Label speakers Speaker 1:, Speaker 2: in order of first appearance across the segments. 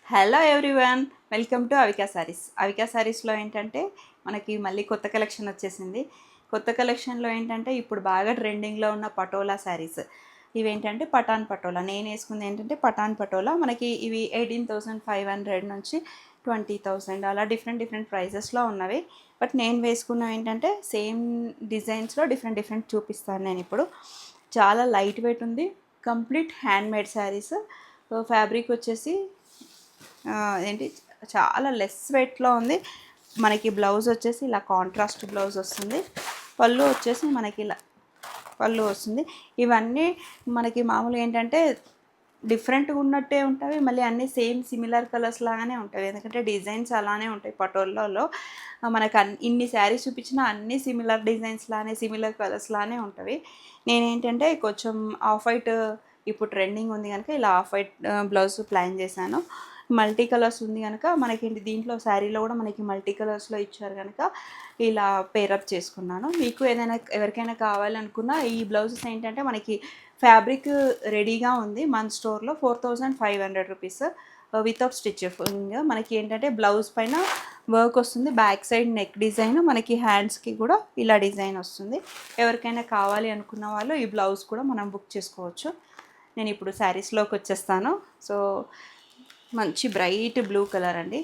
Speaker 1: Hello everyone, welcome to Avika Sarees. Avika సారీస్లో ఏంటంటే మనకి మళ్ళీ కొత్త కలెక్షన్ వచ్చేసింది. కొత్త కలెక్షన్లో ఏంటంటే ఇప్పుడు బాగా ట్రెండింగ్లో ఉన్న పటోలా శారీస్. ఇవేంటంటే పటాన్ పటోలా. నేను వేసుకుంది ఏంటంటే పటాన్ పటోలా. మనకి ఇవి 18,500 నుంచి 20,000 అలా డిఫరెంట్ డిఫరెంట్ ప్రైజెస్లో ఉన్నవి. బట్ నేను వేసుకున్నవి ఏంటంటే సేమ్ డిజైన్స్లో డిఫరెంట్ డిఫరెంట్ చూపిస్తాను నేను ఇప్పుడు. చాలా లైట్ వెయిట్ ఉంది, complete hand made saris. Fabric వచ్చేసి ఏంటి చాలా లెస్ వెయిట్లో ఉంది. మనకి బ్లౌజ్ వచ్చేసి ఇలా కాంట్రాస్ట్ బ్లౌజ్ వస్తుంది. పళ్ళు వచ్చేసి మనకి ఇలా పళ్ళు వస్తుంది. ఇవన్నీ మనకి మామూలుగా ఏంటంటే డిఫరెంట్గా ఉన్నట్టే ఉంటాయి, మళ్ళీ అన్నీ సేమ్ సిమిలర్ కలర్స్ లాగానే ఉంటాయి. ఎందుకంటే డిజైన్స్ అలానే ఉంటాయి పటోలాలో. మనకు ఇన్ని శారీస్ చూపించినా అన్నీ సిమిలర్ డిజైన్స్ లానే సిమిలర్ కలర్స్ లానే ఉంటాయి. నేనేంటంటే కొంచెం ఆఫ్ వైట్ ఇప్పుడు ట్రెండింగ్ ఉంది కనుక ఇలా ఆఫ్ వైట్ బ్లౌజ్ ప్లాన్ చేశాను. మల్టీ కలర్స్ ఉంది కనుక మనకి దీంట్లో శారీలో కూడా మనకి మల్టీ కలర్స్లో ఇచ్చారు కనుక ఇలా పేరప్ చేసుకున్నాను. మీకు ఏదైనా ఎవరికైనా కావాలనుకున్నా ఈ బ్లౌజెస్ ఏంటంటే మనకి ఫ్యాబ్రిక్ రెడీగా ఉంది మన స్టోర్లో. 4,500 రూపీస్ వితౌట్ స్టిచ్చింగ్. మనకి ఏంటంటే బ్లౌజ్ పైన వర్క్ వస్తుంది, బ్యాక్ సైడ్ నెక్ డిజైన్, మనకి హ్యాండ్స్కి కూడా ఇలా డిజైన్ వస్తుంది. ఎవరికైనా కావాలి అనుకున్న వాళ్ళు ఈ బ్లౌజ్ కూడా మనం బుక్ చేసుకోవచ్చు. నేను ఇప్పుడు శారీస్లోకి వచ్చేస్తాను. సో మంచి బ్రైట్ బ్లూ కలర్ అండి,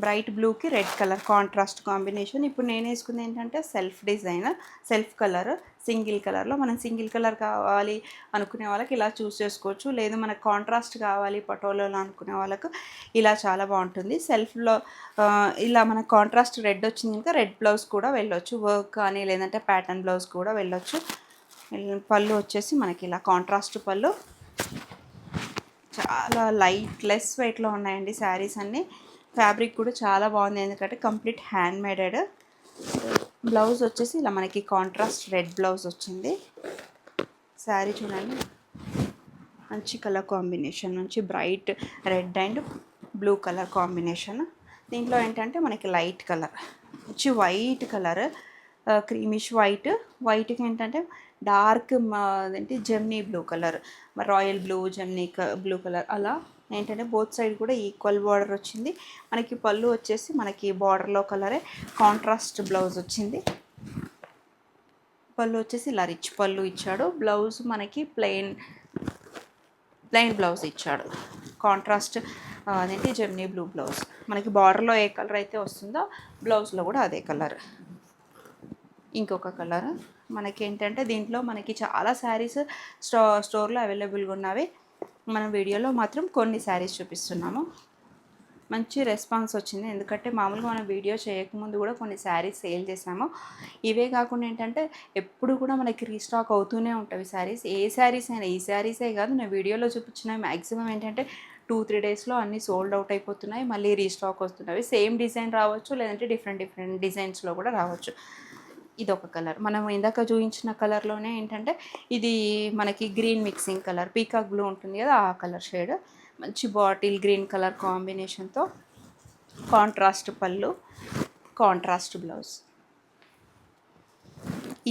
Speaker 1: బ్రైట్ బ్లూకి రెడ్ కలర్ కాంట్రాస్ట్ కాంబినేషన్. ఇప్పుడు నేను వేసుకుంది ఏంటంటే self design, self colour, single కలర్లో. మనం సింగిల్ కలర్ కావాలి అనుకునే వాళ్ళకి ఇలా చూస్ చేసుకోవచ్చు, లేదు మనకు కాంట్రాస్ట్ కావాలి పటోలాలో అనుకునే వాళ్ళకు ఇలా చాలా బాగుంటుంది. సెల్ఫ్లో ఇలా మనకు కాంట్రాస్ట్ రెడ్ వచ్చింది ఇంకా రెడ్ బ్లౌజ్ కూడా వెళ్ళొచ్చు, వర్క్ కానీ లేదంటే ప్యాటర్న్ బ్లౌజ్ కూడా వెళ్ళొచ్చు. పళ్ళు వచ్చేసి మనకి ఇలా కాంట్రాస్ట్ పళ్ళు. చాలా లెస్ వెయిట్లో ఉన్నాయండి శారీస్ అన్నీ. ఫ్యాబ్రిక్ కూడా చాలా బాగుంది, ఎందుకంటే కంప్లీట్ హ్యాండ్ మేడెడ్. బ్లౌజ్ వచ్చేసి ఇలా మనకి కాంట్రాస్ట్ రెడ్ బ్లౌజ్ వచ్చింది. శారీ చూడండి, మంచి కలర్ కాంబినేషన్, మంచి bright red and blue colour combination. దీంట్లో ఏంటంటే మనకి లైట్ కలర్, మంచి వైట్ కలర్, క్రీమిష్ వైట్కి ఏంటంటే డార్క్ అదేంటి Gemini blue colour, royal blue, Gemini blue colour అలా ఏంటంటే బోత్ సైడ్ కూడా ఈక్వల్ బార్డర్ వచ్చింది. మనకి పళ్ళు వచ్చేసి మనకి బార్డర్లో కలరే కాంట్రాస్ట్ బ్లౌజ్ వచ్చింది. పళ్ళు వచ్చేసి ఇలా రిచ్ పళ్ళు ఇచ్చాడు. బ్లౌజ్ మనకి ప్లెయిన్ బ్లౌజ్ ఇచ్చాడు. కాంట్రాస్ట్ అదేంటి జెమ్నీ బ్లూ బ్లౌజ్. మనకి బార్డర్లో ఏ కలర్ అయితే వస్తుందో బ్లౌజ్లో కూడా అదే కలర్. ఇంకొక కలర్ మనకేంటంటే దీంట్లో మనకి చాలా శారీస్ స్టోర్లో అవైలబుల్గా ఉన్నవి. మనం వీడియోలో మాత్రం కొన్ని శారీస్ చూపిస్తున్నాము. మంచి రెస్పాన్స్ వచ్చింది, ఎందుకంటే మామూలుగా మనం వీడియో చేయకముందు కూడా కొన్ని శారీస్ సేల్ చేసాము. ఇవే కాకుండా ఏంటంటే ఎప్పుడు కూడా మనకి రీస్టాక్ అవుతూనే ఉంటాయి శారీస్. ఏ శారీస్ అయినా, ఈ శారీసే కాదు నేను వీడియోలో చూపించిన మ్యాక్సిమం ఏంటంటే 2-3 డేస్లో అన్నీ సోల్డ్ అవుట్ అయిపోతున్నాయి, మళ్ళీ రీస్టాక్ వస్తున్నాయి. సేమ్ డిజైన్ రావచ్చు, లేదంటే డిఫరెంట్ డిజైన్స్లో కూడా రావచ్చు. ఇదొక కలర్. మనం ఇందాక చూపించిన కలర్లోనే ఏంటంటే ఇది మనకి green mixing colour, peacock blue ఉంటుంది కదా ఆ కలర్ షేడ్. మంచి బాటిల్ గ్రీన్ కలర్ కాంబినేషన్తో కాంట్రాస్ట్ పళ్ళు, కాంట్రాస్ట్ బ్లౌజ్.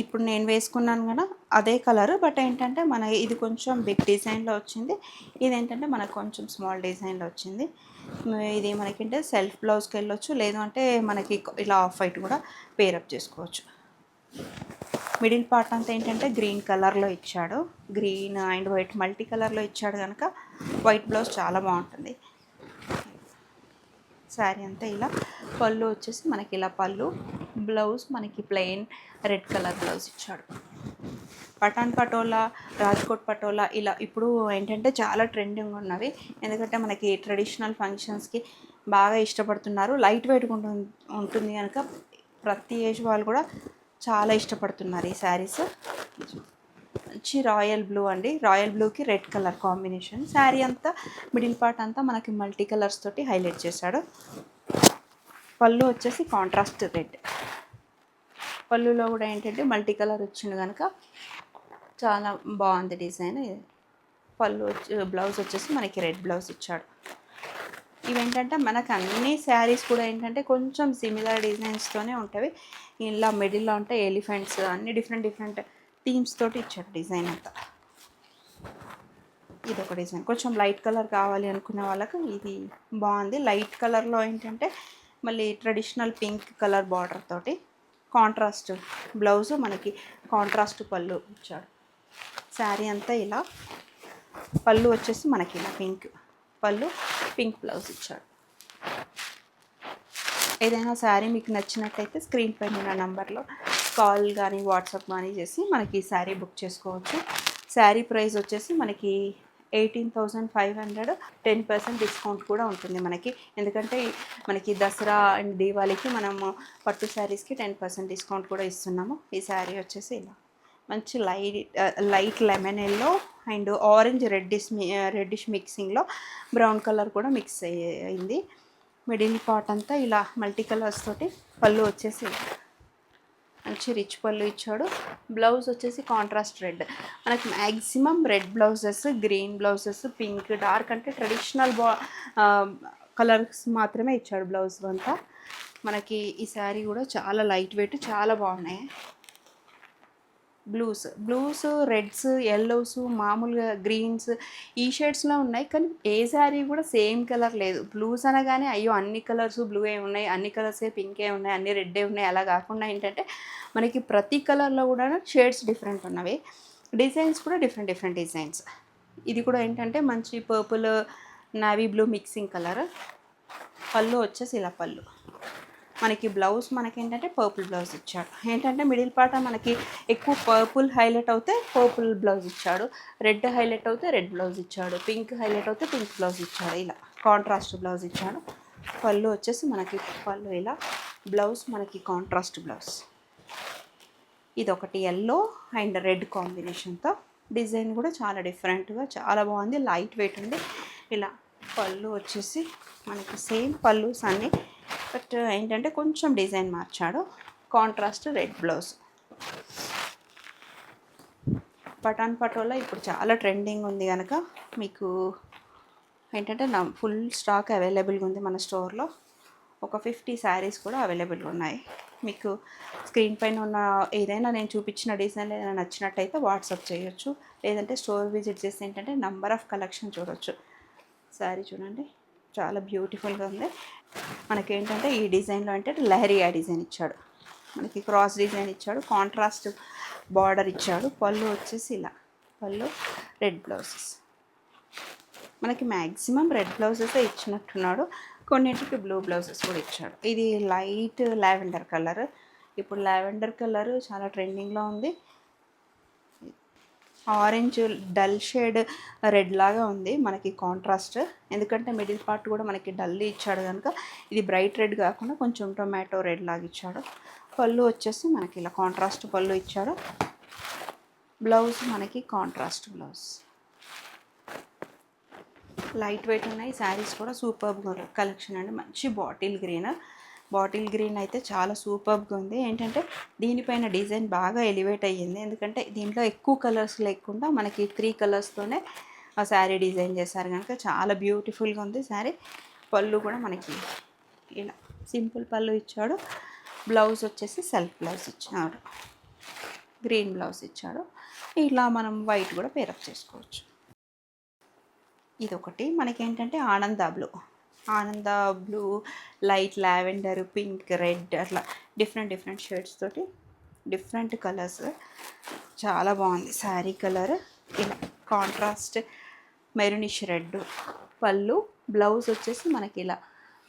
Speaker 1: ఇప్పుడు నేను వేసుకున్నాను కదా అదే కలర్, బట్ ఏంటంటే మన ఇది కొంచెం బిగ్ డిజైన్లో వచ్చింది, ఇదేంటంటే మనకు కొంచెం స్మాల్ డిజైన్లో వచ్చింది. ఇది మనకంటే సెల్ఫ్ బ్లౌజ్కి వెళ్ళొచ్చు, లేదు అంటే మనకి ఇలా ఆఫ్ వైట్ కూడా పేరప్ చేసుకోవచ్చు. మిడిల్ పార్ట్ అంతా ఏంటంటే గ్రీన్ కలర్లో ఇచ్చాడు, గ్రీన్ అండ్ వైట్ మల్టీ కలర్లో ఇచ్చాడు కనుక వైట్ బ్లౌజ్ చాలా బాగుంటుంది. శారీ అంతా ఇలా. పళ్ళు వచ్చేసి మనకి ఇలా పళ్ళు, బ్లౌజ్ మనకి ప్లెయిన్ రెడ్ కలర్ బ్లౌజ్ ఇచ్చాడు. పటాన్ పటోలా, రాజ్కోట్ పటోలా ఇలా ఇప్పుడు ఏంటంటే చాలా ట్రెండింగ్ ఉన్నవి, ఎందుకంటే మనకి ట్రెడిషనల్ ఫంక్షన్స్కి బాగా ఇష్టపడుతున్నారు. లైట్ వెయిట్గా ఉంటుంది కనుక ప్రతి ఏజ్ వాళ్ళు కూడా చాలా ఇష్టపడుతున్నారు ఈ శారీస్. మంచి రాయల్ బ్లూ అండి, రాయల్ బ్లూకి రెడ్ కలర్ కాంబినేషన్. శారీ అంతా మిడిల్ పార్ట్ అంతా మనకి మల్టీ కలర్స్ తోటి హైలైట్ చేశాడు. పళ్ళు వచ్చేసి కాంట్రాస్ట్ రెడ్. పళ్ళులో కూడా ఏంటంటే మల్టీ కలర్ వచ్చింది కనుక చాలా బాగుంది డిజైన్. పళ్ళు బ్లౌజ్ వచ్చేసి మనకి రెడ్ బ్లౌజ్ ఇచ్చాడు. ఇవేంటంటే మనకు అన్ని శారీస్ కూడా ఏంటంటే కొంచెం సిమిలర్ డిజైన్స్తోనే ఉంటాయి. ఇలా మిడిల్లో ఉంటే ఎలిఫెంట్స్, అన్ని డిఫరెంట్ థీమ్స్ తోటి ఇచ్చాడు డిజైన్ అంతా. ఇది ఒక డిజైన్. కొంచెం లైట్ కలర్ కావాలి అనుకునే వాళ్ళకు ఇది బాగుంది. లైట్ కలర్లో ఏంటంటే మళ్ళీ ట్రెడిషనల్ పింక్ కలర్ బార్డర్ తోటి కాంట్రాస్ట్ బ్లౌజు, మనకి కాంట్రాస్ట్ పళ్ళు ఇచ్చాడు. శారీ అంతా ఇలా, పళ్ళు వచ్చేసి మనకి ఇలా పింక్ పళ్ళు, పింక్ బ్లౌజ్ ఇచ్చాడు. ఏదైనా శారీ మీకు నచ్చినట్టయితే స్క్రీన్ పైన ఉన్న నంబర్లో కాల్ కానీ వాట్సాప్ కానీ చేసి మనకి ఈ శారీ బుక్ చేసుకోవచ్చు. శారీ ప్రైస్ వచ్చేసి మనకి 18,500. 10% డిస్కౌంట్ కూడా ఉంటుంది మనకి. ఎందుకంటే మనకి దసరా అండ్ దీవాళికి మనము పట్టు శారీస్కి 10% డిస్కౌంట్ కూడా ఇస్తున్నాము. ఈ శారీ వచ్చేసి ఇలా మంచి light lemon yellow and orange reddish మిక్సింగ్లో బ్రౌన్ కలర్ కూడా మిక్స్ అయింది. మిడిల్ పార్ట్ అంతా ఇలా మల్టీ కలర్స్ తోటి, పళ్ళు వచ్చేసి మంచి రిచ్ పళ్ళు ఇచ్చాడు. బ్లౌజ్ వచ్చేసి కాంట్రాస్ట్ రెడ్. మనకి maximum red blouses, green blouses, pink dark అంటే ట్రెడిషనల్ కలర్స్ మాత్రమే ఇచ్చాడు బ్లౌజ్ అంతా. మనకి ఈ శారీ కూడా చాలా లైట్ వెయిట్, చాలా బాగున్నాయి. బ్లూస్, రెడ్స్, ఎల్లోస్, మామూలుగా గ్రీన్స్ ఈ షేడ్స్లో ఉన్నాయి. కానీ ఏ శారీ కూడా సేమ్ కలర్ లేదు. బ్లూస్ అనగానే అయ్యో అన్ని కలర్స్ బ్లూ ఏ ఉన్నాయి, అన్ని కలర్సే పింకే ఉన్నాయి, అన్ని రెడ్డే ఉన్నాయి, అలా కాకుండా ఏంటంటే మనకి ప్రతి కలర్లో కూడా షేడ్స్ డిఫరెంట్ ఉన్నవి. డిజైన్స్ కూడా డిఫరెంట్ డిజైన్స్. ఇది కూడా ఏంటంటే మంచి purple navy blue mixing colour. పళ్ళు వచ్చేసి ఇలా పళ్ళు. మనకి బ్లౌజ్ మనకేంటంటే పర్పుల్ బ్లౌజ్ ఇచ్చాడు. ఏంటంటే మిడిల్ పార్ట్ మనకి ఎక్కువ పర్పుల్ హైలైట్ అవుతే పర్పుల్ బ్లౌజ్ ఇచ్చాడు, రెడ్ హైలైట్ అవుతే రెడ్ బ్లౌజ్ ఇచ్చాడు, పింక్ హైలైట్ అవుతే పింక్ బ్లౌజ్ ఇచ్చాడు. ఇలా కాంట్రాస్ట్ బ్లౌజ్ ఇచ్చాడు. పళ్ళు వచ్చేసి మనకి పళ్ళు ఇలా, బ్లౌజ్ మనకి కాంట్రాస్ట్ బ్లౌజ్. ఇది ఒకటి ఎల్లో అండ్ రెడ్ కాంబినేషన్తో. డిజైన్ కూడా చాలా డిఫరెంట్గా చాలా బాగుంది, లైట్ వెయిట్ ఉంది. ఇలా పళ్ళు వచ్చేసి మనకి సేమ్ పళ్ళుస్ అన్నీ, బట్ ఏంటంటే కొంచెం డిజైన్ మార్చాడు. Contrast red blouse. Patan patola ఇప్పుడు చాలా ట్రెండింగ్ ఉంది కనుక మీకు ఏంటంటే నా ఫుల్ స్టాక్ అవైలబుల్గా ఉంది మన స్టోర్లో. ఒక 50 శారీస్ కూడా అవైలబుల్గా ఉన్నాయి. మీకు స్క్రీన్ పైన ఉన్న ఏదైనా నేను చూపించిన డిజైన్లు ఏదైనా నచ్చినట్టయితే వాట్సాప్ చేయొచ్చు, లేదంటే స్టోర్ విజిట్ చేసి ఏంటంటే నంబర్ ఆఫ్ కలెక్షన్ చూడొచ్చు. శారీ చూడండి చాలా బ్యూటిఫుల్గా ఉంది. మనకేంటంటే ఈ డిజైన్లో అంటే లహరియా డిజైన్ ఇచ్చాడు, మనకి క్రాస్ డిజైన్ ఇచ్చాడు, కాంట్రాస్ట్ బార్డర్ ఇచ్చాడు. పళ్ళు వచ్చేసి ఇలా, పళ్ళు రెడ్ బ్లౌజెస్. మనకి మ్యాక్సిమం రెడ్ బ్లౌజెస్ ఇచ్చినట్టున్నాడు, కొన్నింటికి బ్లూ బ్లౌజెస్ కూడా ఇచ్చాడు. ఇది లైట్ లావెండర్ కలర్. ఇప్పుడు లావెండర్ కలర్ చాలా ట్రెండింగ్లో ఉంది. ఆరెంజ్ డల్ షేడ్ రెడ్ లాగా ఉంది మనకి కాంట్రాస్ట్. ఎందుకంటే మిడిల్ పార్ట్ కూడా మనకి డల్ ఇచ్చాడు కనుక ఇది బ్రైట్ రెడ్ కాకుండా కొంచెం టొమాటో రెడ్ లాగా ఇచ్చాడు. పళ్ళు వచ్చేసి మనకి ఇలా కాంట్రాస్ట్ పళ్ళు ఇచ్చాడు. బ్లౌజ్ మనకి కాంట్రాస్ట్ బ్లౌజ్. లైట్ వెయిట్ ఉన్నాయి శారీస్ కూడా. సూపర్గా కలెక్షన్ అండి. మంచి బాటిల్ గ్రీన్ అయితే చాలా సూపర్గా ఉంది. ఏంటంటే దీనిపైన డిజైన్ బాగా ఎలివేట్ అయ్యింది, ఎందుకంటే దీంట్లో ఎక్కువ కలర్స్ లేకుండా మనకి 3 కలర్స్తోనే ఆ శారీ డిజైన్ చేశారు కనుక చాలా బ్యూటిఫుల్గా ఉంది శారీ. పళ్ళు కూడా మనకి ఇలా సింపుల్ పళ్ళు ఇచ్చాడు. బ్లౌజ్ వచ్చేసి సెల్ఫ్ బ్లౌజ్ ఇచ్చాడు, గ్రీన్ బ్లౌజ్ ఇచ్చాడు. ఇలా మనం వైట్ కూడా పేరప్ చేసుకోవచ్చు. ఇదొకటి మనకేంటంటే ఆనంద blue, light lavender, pink, red అట్లా డిఫరెంట్ షేడ్స్ తోటి డిఫరెంట్ కలర్స్. చాలా బాగుంది శారీ కలర్. ఇలా కాంట్రాస్ట్ మెరూనిష్ రెడ్ పళ్ళు. బ్లౌజ్ వచ్చేసి మనకి ఇలా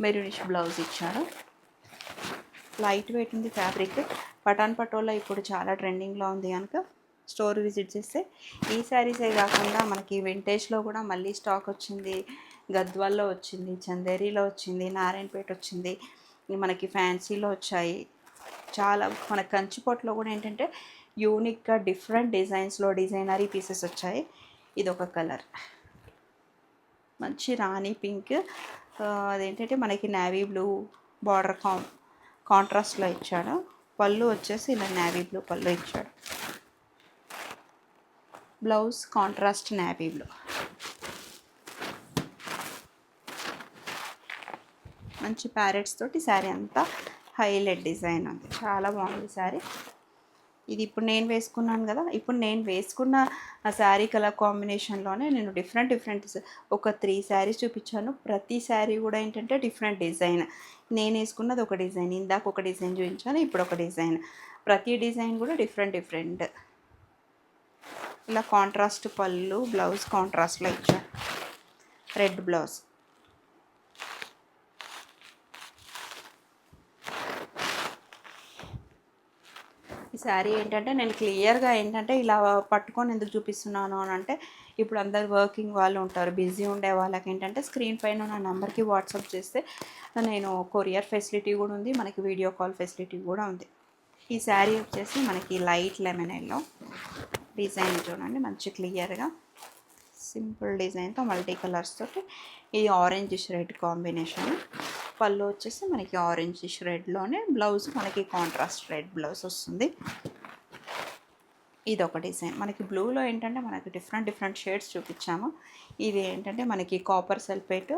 Speaker 1: మెరూనిష్ బ్లౌజ్ ఇచ్చాడు. లైట్ వెయిట్ ఉంది ఫ్యాబ్రిక్. పటాన్ పటోలా ఇప్పుడు చాలా ట్రెండింగ్లో ఉంది కనుక స్టోర్ విజిట్ చేస్తే ఈ శారీసే కాకుండా మనకి వింటేజ్లో కూడా మళ్ళీ స్టాక్ వచ్చింది. గద్వాల్లో వచ్చింది, చందేరీలో వచ్చింది, నారాయణపేట వచ్చింది, మనకి ఫ్యాన్సీలో వచ్చాయి. చాలా మన కంచిపోట్లో కూడా ఏంటంటే యూనిక్గా డిఫరెంట్ డిజైన్స్లో డిజైనరీ పీసెస్ వచ్చాయి. ఇదొక కలర్ మంచి రాణి పింక్. అదేంటంటే మనకి నేవీ బ్లూ బార్డర్ కాంట్రాస్ట్లో ఇచ్చాడు. పళ్ళు వచ్చేసి ఇలా నేవీ బ్లూ పళ్ళు ఇచ్చాడు. Blouse contrast navy blue. మంచి ప్యారెట్స్ తోటి శారీ అంతా హైలైట్ డిజైన్ ఉంది, చాలా బాగుంది శారీ. ఇది ఇప్పుడు నేను వేసుకున్నాను కదా, ఇప్పుడు నేను వేసుకున్న ఆ శారీ కలర్ కాంబినేషన్లోనే నేను డిఫరెంట్ ఒక 3 శారీస్ చూపించాను. ప్రతి శారీ కూడా ఏంటంటే డిఫరెంట్ డిజైన్. నేను వేసుకున్నది ఒక డిజైన్, ఇందాక ఒక డిజైన్ చూపించాను, ఇప్పుడు ఒక డిజైన్. ప్రతి డిజైన్ కూడా డిఫరెంట్. ఇలా కాంట్రాస్ట్ పళ్ళు, బ్లౌజ్ కాంట్రాస్ట్లో ఇచ్చాను, రెడ్ బ్లౌజ్. ఈ శారీ ఏంటంటే నేను క్లియర్గా ఏంటంటే ఇలా పట్టుకొని ఎందుకు చూపిస్తున్నాను అని అంటే, ఇప్పుడు అందరు వర్కింగ్ వాళ్ళు ఉంటారు, బిజీ ఉండే వాళ్ళకి ఏంటంటే స్క్రీన్ పైన నా నెంబర్కి వాట్సాప్ చేస్తే నేను కొరియర్ ఫెసిలిటీ కూడా ఉంది, మనకి వీడియో కాల్ ఫెసిలిటీ కూడా ఉంది. ఈ శారీ వచ్చేసి మనకి లైట్ లెమన్ ఎల్లో డిజైన్ చూడండి, మంచి క్లియర్గా సింపుల్ డిజైన్తో మల్టీ కలర్స్ తోటి. ఇది ఆరెంజ్ రెడ్ కాంబినేషన్. పళ్ళు వచ్చేసి మనకి ఆరెంజ్ రెడ్లోనే, బ్లౌజ్ మనకి కాంట్రాస్ట్ రెడ్ బ్లౌజ్ వస్తుంది. ఇది ఒక డిజైన్. మనకి బ్లూలో ఏంటంటే మనకి డిఫరెంట్ షేడ్స్ చూపించాము. ఇది ఏంటంటే మనకి కాపర్ సల్ఫేట్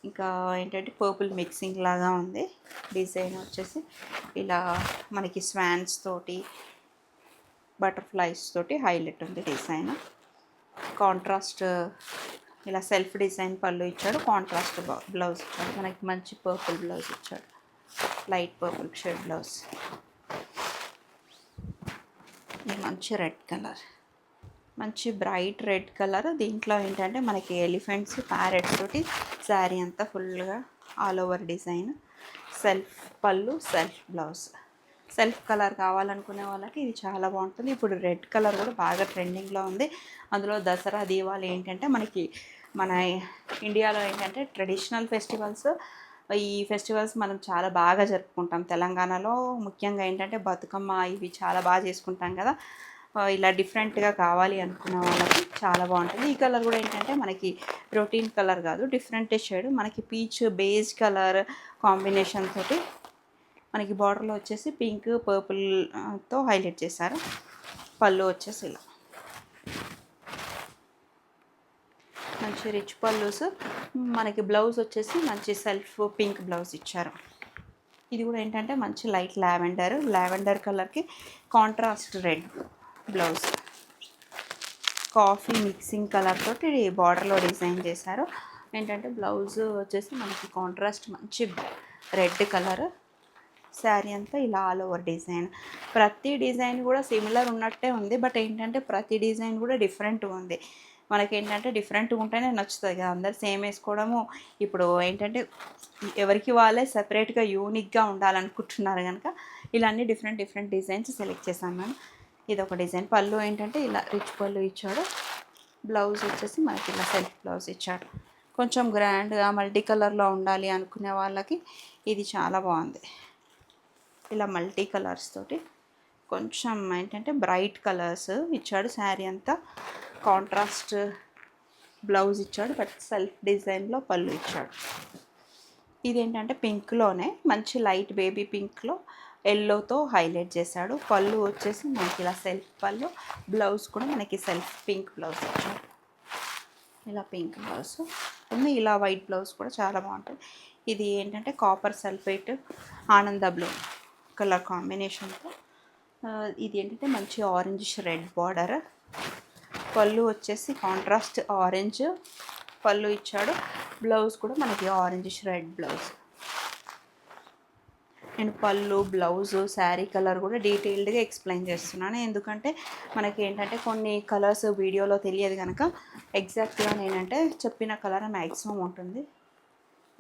Speaker 1: ఇంకా ఏంటంటే పర్పుల్ మిక్సింగ్ లాగా ఉంది. డిజైన్ వచ్చేసి ఇలా మనకి స్వాన్స్ తోటి బటర్ఫ్లైస్ తోటి హైలైట్ ఉంది డిజైన్. కాంట్రాస్ట్ ఇలా సెల్ఫ్ డిజైన్ పళ్ళు ఇచ్చాడు, కాంట్రాస్ట్ బ్లౌజ్ ఇచ్చాడు, మనకి మంచి పర్పుల్ బ్లౌజ్ ఇచ్చాడు, లైట్ పర్పుల్ షేడ్ బ్లౌజ్. ఇది మంచి రెడ్ కలర్, మంచి బ్రైట్ రెడ్ కలర్. దీంట్లో ఏంటంటే మనకి ఎలిఫెంట్స్ ప్యారెట్స్ తోటి శారీ అంతా ఫుల్గా ఆల్ ఓవర్ డిజైన్. సెల్ఫ్ పళ్ళు, సెల్ఫ్ బ్లౌజ్. సెల్ఫ్ కలర్ కావాలనుకునే వాళ్ళకి ఇది చాలా బాగుంటుంది. ఇప్పుడు రెడ్ కలర్ కూడా బాగా ట్రెండింగ్లో ఉంది. అందులో దసరా దీపావళి ఏంటంటే మనకి మన ఇండియాలో ఏంటంటే ట్రెడిషనల్ ఫెస్టివల్స్. ఈ ఫెస్టివల్స్ మనం చాలా బాగా జరుపుకుంటాం. తెలంగాణలో ముఖ్యంగా ఏంటంటే బతుకమ్మ ఇవి చాలా బాగా చేసుకుంటాం కదా. ఇలా డిఫరెంట్గా కావాలి అనుకున్న వాళ్ళకి చాలా బాగుంటుంది. ఈ కలర్ కూడా ఏంటంటే మనకి రొటీన్ కలర్ కాదు, డిఫరెంట్ షేడ్, మనకి పీచ్ బేజ్ కలర్ కాంబినేషన్ తోటి మనకి బార్డర్లో వచ్చేసి పింక్ పర్పుల్తో హైలైట్ చేశారు. పళ్ళు వచ్చేసి ఇలా మంచి రిచ్ పళ్ళుస్. మనకి బ్లౌజ్ వచ్చేసి మంచి సెల్ఫ్ పింక్ బ్లౌజ్ ఇచ్చారు. ఇది కూడా ఏంటంటే మంచి లైట్ లావెండర్ కలర్కి contrast red blouse. Coffee mixing colour తోటి బార్డర్లో డిజైన్ చేశారు. ఏంటంటే బ్లౌజ్ వచ్చేసి మనకి కాంట్రాస్ట్ మంచి రెడ్ కలర్. శారీ అంతా ఇలా ఆల్ ఓవర్ డిజైన్. ప్రతి డిజైన్ కూడా సిమిలర్ ఉన్నట్టే ఉంది, బట్ ఏంటంటే ప్రతి డిజైన్ కూడా డిఫరెంట్గా ఉంది. మనకేంటంటే డిఫరెంట్గా ఉంటేనే నచ్చుతుంది కదా, అందరు సేమ్ వేసుకోవడము. ఇప్పుడు ఏంటంటే ఎవరికి వాళ్ళే సపరేట్గా యూనిక్గా ఉండాలనుకుంటున్నారు కనుక ఇలా అన్ని డిఫరెంట్ డిజైన్స్ సెలెక్ట్ చేశాను నేను. ఇది ఒక డిజైన్. పళ్ళు ఏంటంటే ఇలా రిచ్ పళ్ళు ఇచ్చాడు. బ్లౌజ్ వచ్చేసి మనకి ఇలా సెల్ఫ్ బ్లౌజ్ ఇచ్చాడు. కొంచెం గ్రాండ్గా మల్టీ కలర్లో ఉండాలి అనుకునే వాళ్ళకి ఇది చాలా బాగుంది. ఇలా మల్టీ కలర్స్ తోటి కొంచెం ఏంటంటే బ్రైట్ కలర్స్ ఇచ్చాడు. శారీ అంతా కాంట్రాస్ట్ బ్లౌజ్ ఇచ్చాడు, బట్ సెల్ఫ్ డిజైన్లో పళ్ళు ఇచ్చాడు. ఇదేంటంటే పింక్లోనే మంచి లైట్ బేబీ పింక్లో ఎల్లోతో హైలైట్ చేశాడు. పళ్ళు వచ్చేసి మనకి ఇలా సెల్ఫ్ పళ్ళు, బ్లౌజ్ కూడా మనకి సెల్ఫ్ పింక్ బ్లౌజ్ ఇచ్చాడు. ఇలా పింక్ బ్లౌజ్ ఉంది. ఇలా వైట్ బ్లౌజ్ కూడా చాలా బాగుంటుంది. ఇది ఏంటంటే కాపర్ సల్ఫేట్ ఆనంద బ్లూ కలర్ కాంబినేషన్తో. ఇది ఏంటంటే మంచి ఆరెంజ్ రెడ్ బార్డర్. పళ్ళు వచ్చేసి కాంట్రాస్ట్ ఆరెంజ్ పళ్ళు ఇచ్చాడు. బ్లౌజ్ కూడా మనకి ఆరెంజ్ రెడ్ బ్లౌజ్. నేను పళ్ళు, బ్లౌజు, శారీ కలర్ కూడా డీటెయిల్డ్గా ఎక్స్ప్లెయిన్ చేస్తున్నాను, ఎందుకంటే మనకి ఏంటంటే కొన్ని కలర్స్ వీడియోలో తెలియదు కనుక ఎగ్జాక్ట్గా నేనంటే చెప్పిన కలర్ మ్యాక్సిమం ఉంటుంది.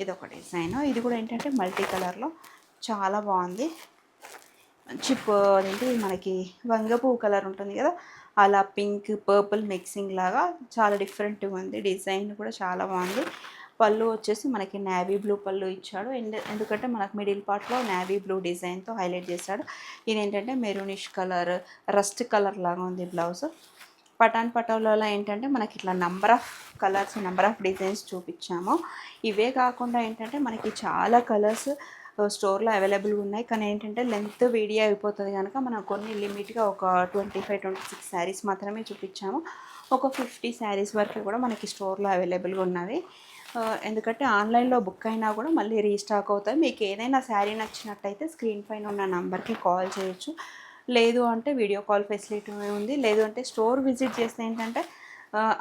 Speaker 1: ఇది ఒక డిజైన్. ఇది కూడా ఏంటంటే మల్టీ కలర్లో చాలా బాగుంది. మంచి ఏంటి మనకి వంగపువ్వు కలర్ ఉంటుంది కదా, అలా పింక్ పర్పుల్ మిక్సింగ్ లాగా చాలా డిఫరెంట్గా ఉంది. డిజైన్ కూడా చాలా బాగుంది. పళ్ళు వచ్చేసి మనకి నేవీ బ్లూ పళ్ళు ఇచ్చాడు. ఎందుకంటే మనకు మిడిల్ పార్ట్లో నేవీ బ్లూ డిజైన్తో హైలైట్ చేశాడు. ఇది ఏంటంటే మెరూనిష్ కలర్, రస్ట్ కలర్ లాగా ఉంది బ్లౌజ్. పటోలాలో ఏంటంటే మనకి ఇట్లా number of colours, number of designs చూపించాము. ఇవే కాకుండా ఏంటంటే మనకి చాలా కలర్స్ స్టోర్లో అవైలబుల్గా ఉన్నాయి, కానీ ఏంటంటే లెంత్ వీడియో అయిపోతుంది కనుక మనం కొన్ని లిమిట్గా ఒక 25-26 శారీస్ మాత్రమే చూపించాము. ఒక 50 శారీస్ వరకు కూడా మనకి స్టోర్లో అవైలబుల్గా ఉన్నవి. ఎందుకంటే ఆన్లైన్లో బుక్ అయినా కూడా మళ్ళీ రీస్టాక్ అవుతాయి. మీకు ఏదైనా శారీ నచ్చినట్టయితే స్క్రీన్ పైన ఉన్న నెంబర్కి కాల్ చేయొచ్చు. లేదు అంటే వీడియో కాల్ ఫెసిలిటీ ఉంది. లేదు అంటే స్టోర్ విజిట్ చేస్తే ఏంటంటే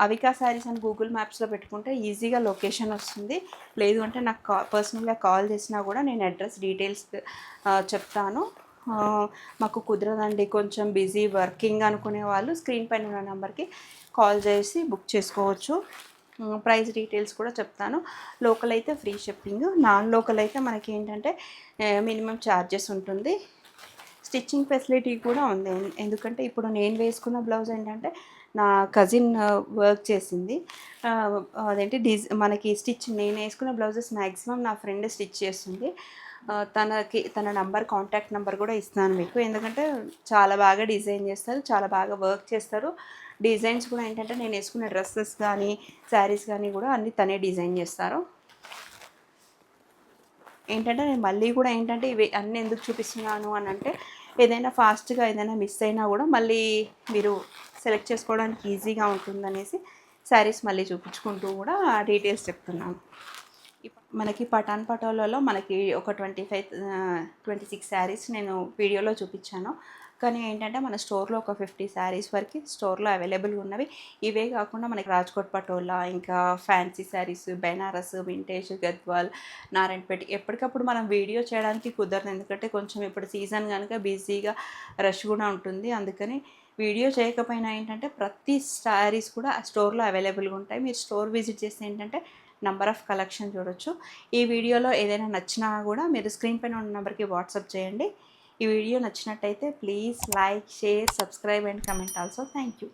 Speaker 1: అవికా శారీస్ అని గూగుల్ మ్యాప్స్లో పెట్టుకుంటే ఈజీగా లొకేషన్ వస్తుంది. లేదు అంటే నాకు పర్సనల్గా కాల్ చేసినా కూడా నేను అడ్రస్ డీటెయిల్స్ చెప్తాను. మాకు కుదరదండి, కొంచెం బిజీ వర్కింగ్ అనుకునే వాళ్ళు స్క్రీన్ పైన ఉన్న నెంబర్కి కాల్ చేసి బుక్ చేసుకోవచ్చు. ప్రైస్ డీటెయిల్స్ కూడా చెప్తాను. లోకల్ అయితే ఫ్రీ షిప్పింగ్, నాన్ లోకల్ అయితే మనకి ఏంటంటే మినిమం ఛార్జెస్ ఉంటుంది. స్టిచ్చింగ్ ఫెసిలిటీ కూడా ఉంది. ఎందుకంటే ఇప్పుడు నేను వేసుకున్న బ్లౌజ్ ఏంటంటే నా కజిన్ వర్క్ చేసింది. అదేంటి మనకి స్టిచ్ నేను వేసుకున్న బ్లౌజెస్ మ్యాక్సిమం నా ఫ్రెండ్ స్టిచ్ చేస్తుంది. తన నంబర్, కాంటాక్ట్ నెంబర్ కూడా ఇస్తాను మీకు. ఎందుకంటే చాలా బాగా డిజైన్ చేస్తారు, చాలా బాగా వర్క్ చేస్తారు. డిజైన్స్ కూడా ఏంటంటే నేను వేసుకున్న డ్రెస్సెస్ కానీ శారీస్ కానీ కూడా అన్నీ తనే డిజైన్ చేస్తారు. ఏంటంటే నేను మళ్ళీ కూడా ఏంటంటే ఇవి అన్నీ ఎందుకు చూపిస్తున్నాను అని అంటే, ఏదైనా ఫాస్ట్గా ఏదైనా మిస్ అయినా కూడా మళ్ళీ మీరు సెలెక్ట్ చేసుకోవడానికి ఈజీగా ఉంటుందనేసి శారీస్ మళ్ళీ చూపించుకుంటూ కూడా డీటెయిల్స్ చెప్తున్నాను. మనకి పఠాన్ పటోలాలో మనకి ఒక 26 శారీస్ నేను వీడియోలో చూపించాను. కానీ ఏంటంటే మన స్టోర్లో ఒక 50 శారీస్ వరకు స్టోర్లో అవైలబుల్గా ఉన్నవి. ఇవే కాకుండా మనకి రాజ్కోట్ పటోలా, ఇంకా ఫ్యాన్సీ శారీస్, బెనారస్, వింటేజ్, గద్వాల్, నారాయణపేట ఎప్పటికప్పుడు మనం వీడియో చేయడానికి కుదరదు. ఎందుకంటే కొంచెం ఇప్పుడు సీజన్ కనుక బిజీగా రష్ కూడా ఉంటుంది. అందుకని వీడియో చేయకపోయినా ఏంటంటే ప్రతి శారీస్ కూడా ఆ స్టోర్లో అవైలబుల్గా ఉంటాయి. మీరు స్టోర్ విజిట్ చేస్తే ఏంటంటే నంబర్ ఆఫ్ కలెక్షన్ చూడొచ్చు. ఈ వీడియోలో ఏదైనా నచ్చినా కూడా మీరు స్క్రీన్ పైన ఉన్న నెంబర్కి వాట్సాప్ చేయండి. ఈ వీడియో నచ్చినట్టయితే please like, share, subscribe and comment also. Thank you.